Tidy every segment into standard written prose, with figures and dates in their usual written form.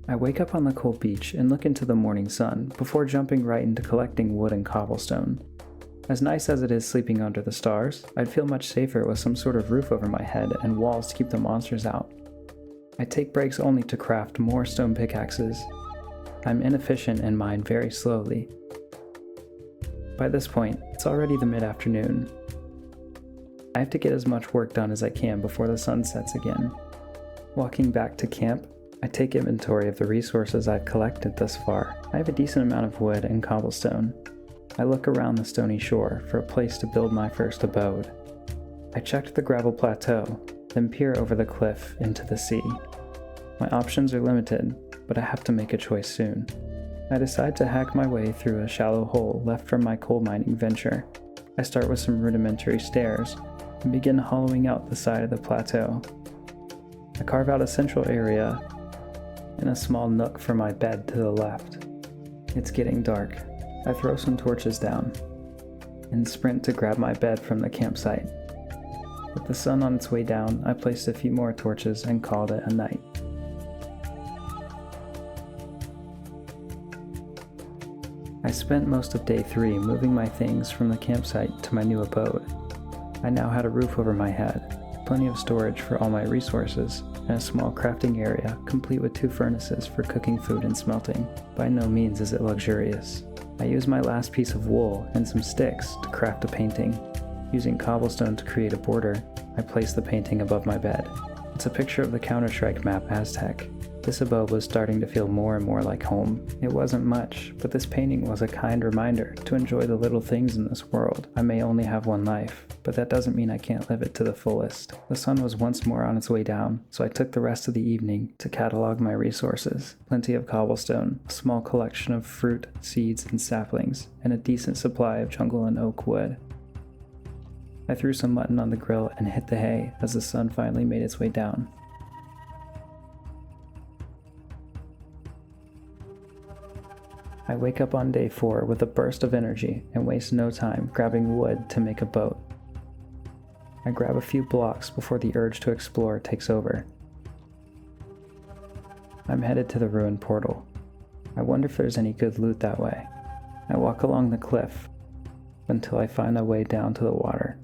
I wake up on the cold beach and look into the morning sun before jumping right into collecting wood and cobblestone. As nice as it is sleeping under the stars, I'd feel much safer with some sort of roof over my head and walls to keep the monsters out. I take breaks only to craft more stone pickaxes. I'm inefficient and mine very slowly. By this point, it's already the mid-afternoon. I have to get as much work done as I can before the sun sets again. Walking back to camp, I take inventory of the resources I've collected thus far. I have a decent amount of wood and cobblestone. I look around the stony shore for a place to build my first abode. I checked the gravel plateau, then peer over the cliff into the sea. My options are limited, but I have to make a choice soon. I decide to hack my way through a shallow hole left from my coal mining venture. I start with some rudimentary stairs and begin hollowing out the side of the plateau. I carve out a central area and a small nook for my bed to the left. It's getting dark. I throw some torches down and sprint to grab my bed from the campsite. With the sun on its way down, I placed a few more torches and called it a night. I spent most of day 3 moving my things from the campsite to my new abode. I now had a roof over my head, plenty of storage for all my resources, and a small crafting area complete with 2 furnaces for cooking food and smelting. By no means is it luxurious. I used my last piece of wool and some sticks to craft a painting. Using cobblestone to create a border, I placed the painting above my bed. It's a picture of the Counter-Strike map Aztec. This abode was starting to feel more and more like home. It wasn't much, but this painting was a kind reminder to enjoy the little things in this world. I may only have one life, but that doesn't mean I can't live it to the fullest. The sun was once more on its way down, so I took the rest of the evening to catalog my resources. Plenty of cobblestone, a small collection of fruit, seeds, and saplings, and a decent supply of jungle and oak wood. I threw some mutton on the grill and hit the hay as the sun finally made its way down. I wake up on day 4 with a burst of energy and waste no time grabbing wood to make a boat. I grab a few blocks before the urge to explore takes over. I'm headed to the ruined portal. I wonder if there's any good loot that way. I walk along the cliff until I find a way down to the water.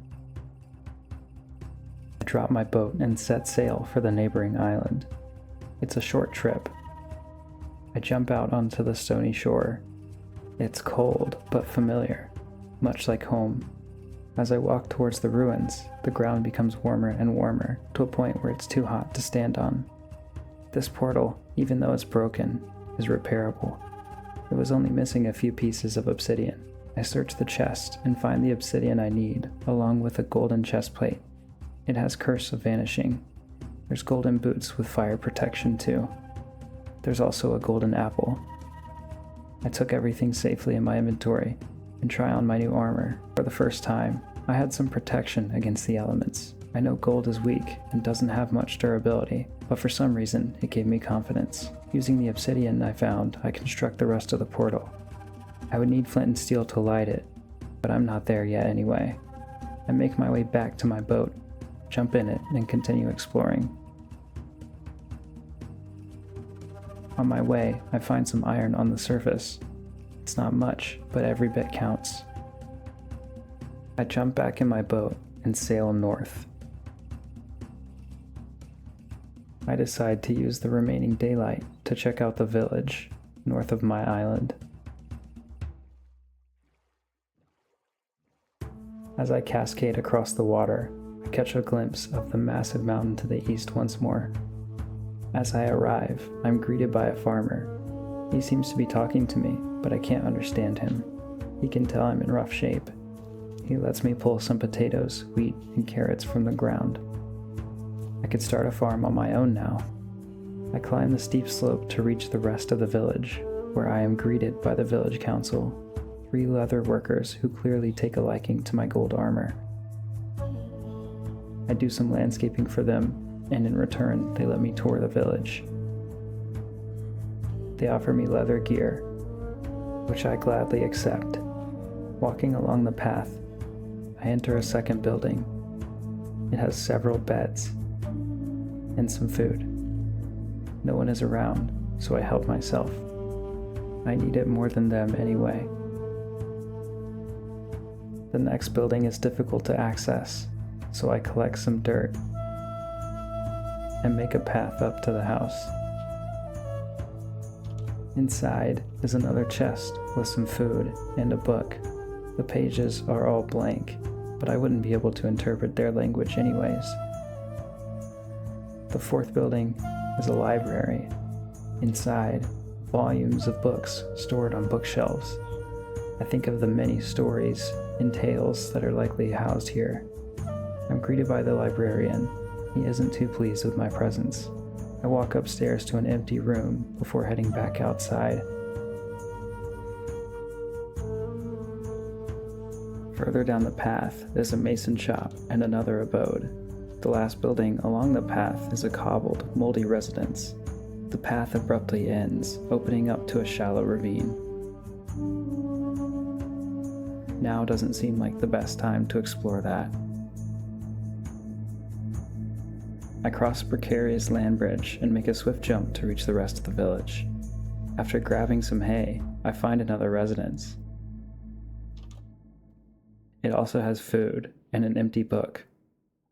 I drop my boat and set sail for the neighboring island. It's a short trip. I jump out onto the stony shore. It's cold, but familiar, much like home. As I walk towards the ruins, the ground becomes warmer and warmer, to a point where it's too hot to stand on. This portal, even though it's broken, is repairable. It was only missing a few pieces of obsidian. I search the chest and find the obsidian I need, along with a golden chest plate. It has Curse of Vanishing. There's golden boots with fire protection too. There's also a golden apple. I took everything safely in my inventory and try on my new armor. For the first time, I had some protection against the elements. I know gold is weak and doesn't have much durability, but for some reason it gave me confidence. Using the obsidian I found, I construct the rest of the portal. I would need flint and steel to light it, but I'm not there yet anyway. I make my way back to my boat, jump in it, and continue exploring. On my way, I find some iron on the surface. It's not much, but every bit counts. I jump back in my boat and sail north. I decide to use the remaining daylight to check out the village north of my island. As I cascade across the water, I catch a glimpse of the massive mountain to the east once more. As I arrive, I'm greeted by a farmer. He seems to be talking to me, but I can't understand him. He can tell I'm in rough shape. He lets me pull some potatoes, wheat, and carrots from the ground. I could start a farm on my own now. I climb the steep slope to reach the rest of the village, where I am greeted by the village council, 3 leather workers who clearly take a liking to my gold armor. I do some landscaping for them, and in return, they let me tour the village. They offer me leather gear, which I gladly accept. Walking along the path, I enter a second building. It has several beds and some food. No one is around, so I help myself. I need it more than them anyway. The next building is difficult to access, so I collect some dirt and make a path up to the house. Inside is another chest with some food and a book. The pages are all blank, but I wouldn't be able to interpret their language anyways. The fourth building is a library. Inside, volumes of books stored on bookshelves. I think of the many stories and tales that are likely housed here. I'm greeted by the librarian. He isn't too pleased with my presence. I walk upstairs to an empty room before heading back outside. Further down the path is a mason shop and another abode. The last building along the path is a cobbled, moldy residence. The path abruptly ends, opening up to a shallow ravine. Now doesn't seem like the best time to explore that. I cross a precarious land bridge and make a swift jump to reach the rest of the village. After grabbing some hay, I find another residence. It also has food and an empty book.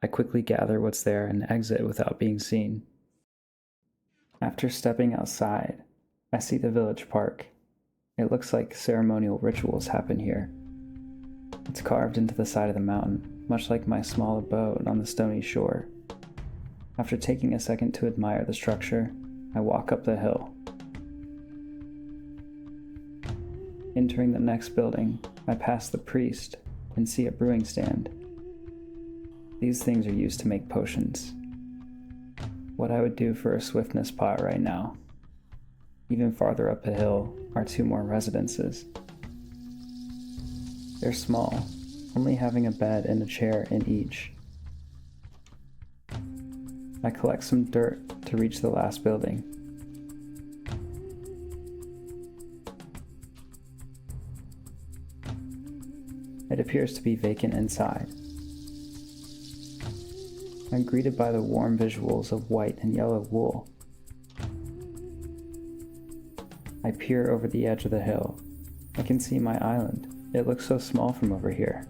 I quickly gather what's there and exit without being seen. After stepping outside, I see the village park. It looks like ceremonial rituals happen here. It's carved into the side of the mountain, much like my small abode on the stony shore. After taking a second to admire the structure, I walk up the hill. Entering the next building, I pass the priest and see a brewing stand. These things are used to make potions. What I would do for a swiftness pot right now. Even farther up the hill are two more residences. They're small, only having a bed and a chair in each. I collect some dirt to reach the last building. It appears to be vacant inside. I'm greeted by the warm visuals of white and yellow wool. I peer over the edge of the hill. I can see my island. It looks so small from over here.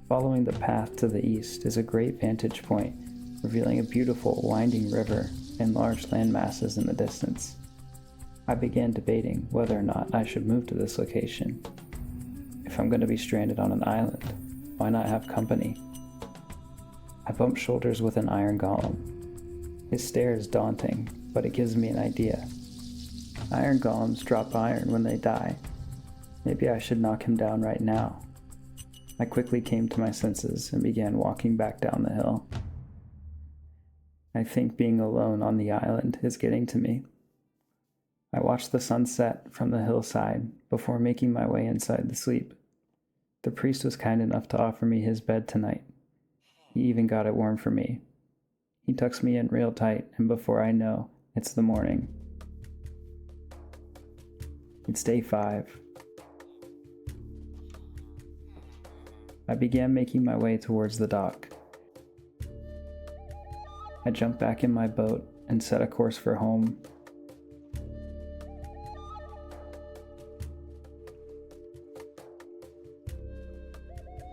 Following the path to the east is a great vantage point, revealing a beautiful winding river and large land masses in the distance. I began debating whether or not I should move to this location. If I'm going to be stranded on an island, why not have company? I bump shoulders with an iron golem. His stare is daunting, but it gives me an idea. Iron golems drop iron when they die. Maybe I should knock him down right now. I quickly came to my senses and began walking back down the hill. I think being alone on the island is getting to me. I watch the sunset from the hillside before making my way inside to sleep. The priest was kind enough to offer me his bed tonight. He even got it warm for me. He tucks me in real tight, and before I know, it's the morning. It's day 5. I began making my way towards the dock. I jump back in my boat and set a course for home.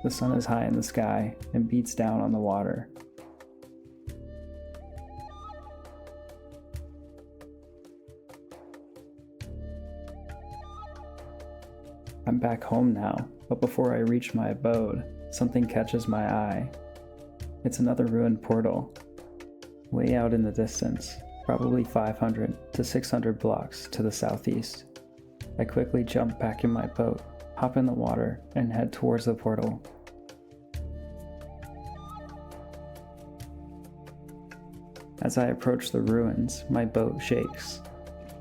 The sun is high in the sky and beats down on the water. I'm back home now, but before I reach my abode, something catches my eye. It's another ruined portal. Way out in the distance, probably 500 to 600 blocks to the southeast. I quickly jump back in my boat, hop in the water, and head towards the portal. As I approach the ruins, my boat shakes.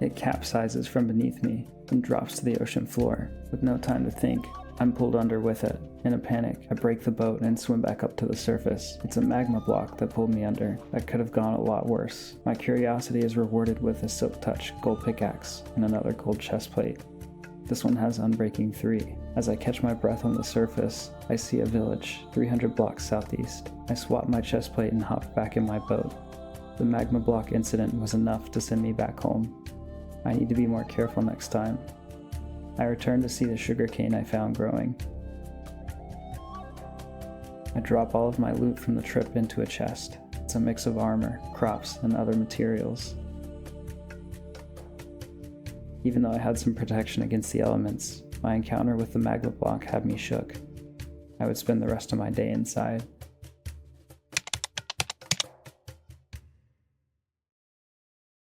It capsizes from beneath me and drops to the ocean floor. With no time to think, I'm pulled under with it. In a panic, I break the boat and swim back up to the surface. It's a magma block that pulled me under. That could have gone a lot worse. My curiosity is rewarded with a Silk Touch gold pickaxe and another gold chest plate. This one has Unbreaking 3. As I catch my breath on the surface, I see a village 300 blocks southeast. I swap my chest plate and hop back in my boat. The magma block incident was enough to send me back home. I need to be more careful next time. I returned to see the sugarcane I found growing. I drop all of my loot from the trip into a chest. It's a mix of armor, crops, and other materials. Even though I had some protection against the elements, my encounter with the magma block had me shook. I would spend the rest of my day inside.